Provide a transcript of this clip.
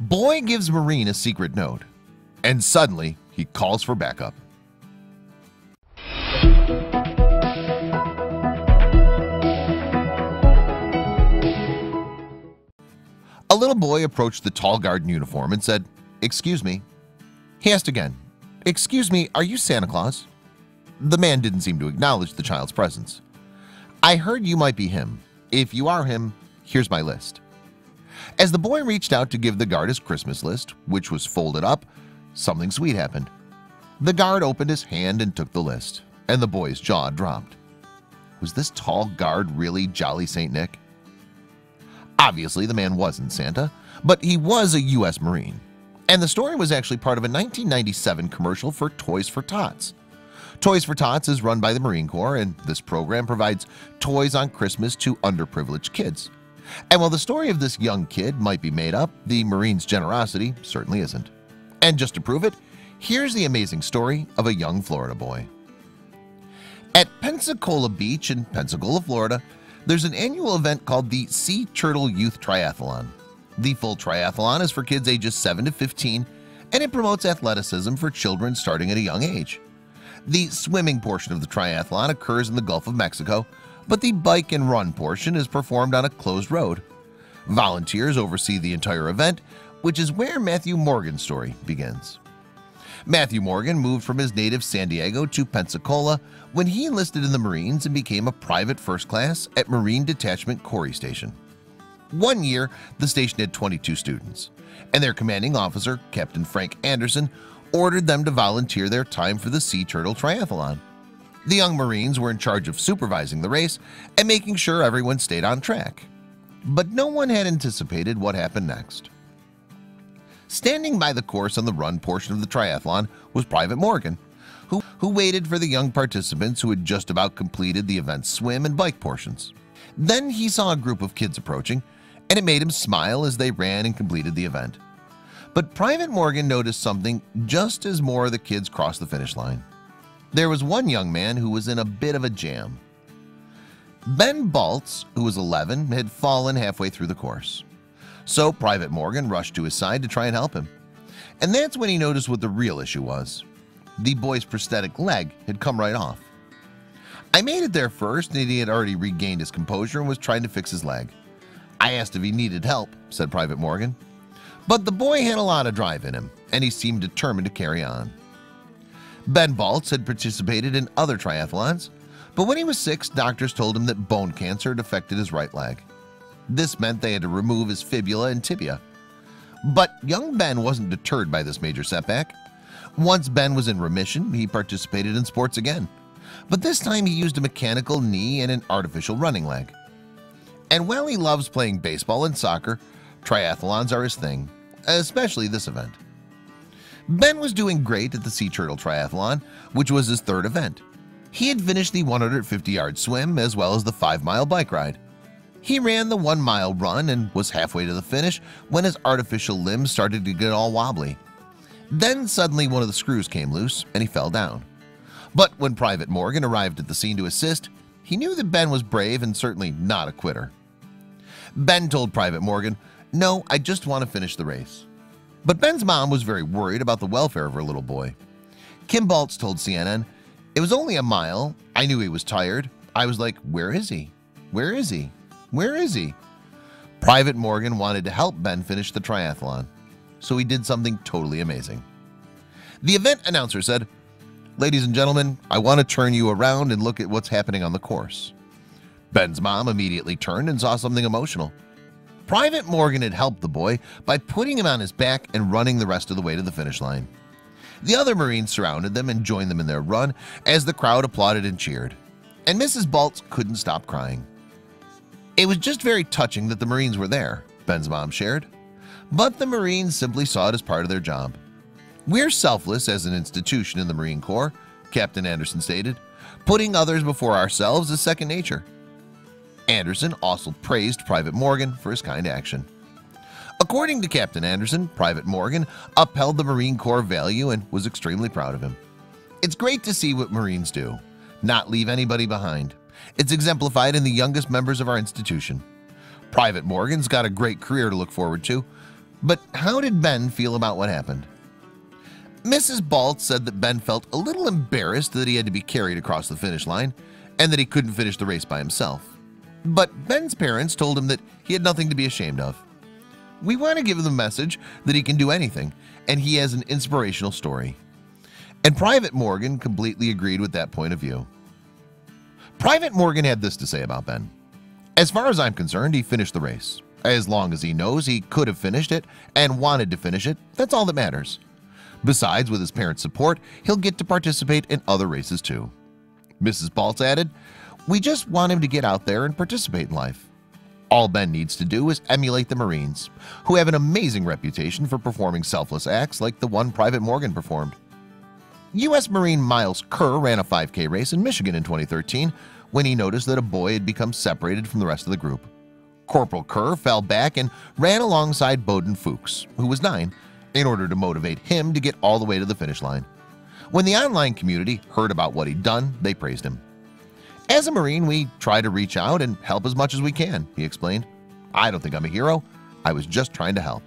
Boy gives Marine a secret note, and suddenly he calls for backup. A little boy approached the tall guard in uniform and said, "Excuse me." He asked again, "Excuse me, are you Santa Claus?" The man didn't seem to acknowledge the child's presence. "I heard you might be him. If you are him, here's my list." As the boy reached out to give the guard his Christmas list, which was folded up, something sweet happened. The guard opened his hand and took the list, and the boy's jaw dropped. Was this tall guard really Jolly St. Nick? Obviously, the man wasn't Santa, but he was a U.S. Marine. And the story was actually part of a 1997 commercial for Toys for Tots. Toys for Tots is run by the Marine Corps, and this program provides toys on Christmas to underprivileged kids. And while the story of this young kid might be made up, the Marines' generosity certainly isn't. And just to prove it, here's the amazing story of a young Florida boy. At Pensacola Beach in Pensacola, Florida, there's an annual event called the Sea Turtle Youth Triathlon. The full triathlon is for kids ages 7 to 15, and it promotes athleticism for children starting at a young age. The swimming portion of the triathlon occurs in the Gulf of Mexico, but the bike and run portion is performed on a closed road. Volunteers oversee the entire event, which is where Matthew Morgan's story begins. Matthew Morgan moved from his native San Diego to Pensacola when he enlisted in the Marines and became a private first class at Marine Detachment Corey Station. One year, the station had 22 students, and their commanding officer, Captain Frank Anderson, ordered them to volunteer their time for the Sea Turtle Triathlon. The young Marines were in charge of supervising the race and making sure everyone stayed on track. But no one had anticipated what happened next. Standing by the course on the run portion of the triathlon was Private Morgan, who waited for the young participants who had just about completed the event's swim and bike portions. Then he saw a group of kids approaching, and it made him smile as they ran and completed the event. But Private Morgan noticed something just as more of the kids crossed the finish line. There was one young man who was in a bit of a jam. Ben Baltz, who was 11, had fallen halfway through the course. So Private Morgan rushed to his side to try and help him. And that's when he noticed what the real issue was. The boy's prosthetic leg had come right off. I made it there first, and he had already regained his composure and was trying to fix his leg. I asked if he needed help, said Private Morgan. But the boy had a lot of drive in him, and he seemed determined to carry on. Ben Baltz had participated in other triathlons, but when he was 6, doctors told him that bone cancer had affected his right leg. This meant they had to remove his fibula and tibia. But young Ben wasn't deterred by this major setback. Once Ben was in remission, he participated in sports again, but this time he used a mechanical knee and an artificial running leg. And while he loves playing baseball and soccer, triathlons are his thing, especially this event. Ben was doing great at the Sea Turtle Triathlon, which was his third event. He had finished the 150-yard swim as well as the 5-mile bike ride. He ran the 1-mile run and was halfway to the finish when his artificial limbs started to get all wobbly. Then suddenly one of the screws came loose and he fell down. But when Private Morgan arrived at the scene to assist, he knew that Ben was brave and certainly not a quitter. Ben told Private Morgan, "No, I just want to finish the race." But Ben's mom was very worried about the welfare of her little boy. Kim Baltz told CNN, "It was only a mile. I knew he was tired. I was like, where is he? Where is he? Where is he?" Private Morgan wanted to help Ben finish the triathlon, so he did something totally amazing. The event announcer said, "Ladies and gentlemen, I want to turn you around and look at what's happening on the course." Ben's mom immediately turned and saw something emotional. Private Morgan had helped the boy by putting him on his back and running the rest of the way to the finish line. The other Marines surrounded them and joined them in their run as the crowd applauded and cheered. And Mrs. Baltz couldn't stop crying. It was just very touching that the Marines were there, Ben's mom shared. But the Marines simply saw it as part of their job. "We're selfless as an institution in the Marine Corps," Captain Anderson stated. "Putting others before ourselves is second nature." Anderson also praised Private Morgan for his kind action. According to Captain Anderson, Private Morgan upheld the Marine Corps value and was extremely proud of him. It's great to see what Marines do, not leave anybody behind. It's exemplified in the youngest members of our institution. Private Morgan's got a great career to look forward to, But how did Ben feel about what happened? Mrs. Balt said that Ben felt a little embarrassed that he had to be carried across the finish line and that he couldn't finish the race by himself. But Ben's parents told him that he had nothing to be ashamed of. We want to give him the message that he can do anything and he has an inspirational story. And Private Morgan completely agreed with that point of view. Private Morgan had this to say about Ben. As far as I'm concerned, he finished the race. As long as he knows he could have finished it and wanted to finish it, that's all that matters. Besides, with his parents' support, he'll get to participate in other races too. Mrs. Baltz added, "We just want him to get out there and participate in life. All Ben needs to do is emulate the Marines, who have an amazing reputation for performing selfless acts like the one Private Morgan performed." U.S. Marine Miles Kerr ran a 5K race in Michigan in 2013 when he noticed that a boy had become separated from the rest of the group. Corporal Kerr fell back and ran alongside Bowden Fuchs, who was 9, in order to motivate him to get all the way to the finish line. When the online community heard about what he'd done, they praised him. "As a Marine, we try to reach out and help as much as we can," he explained. "I don't think I'm a hero. I was just trying to help."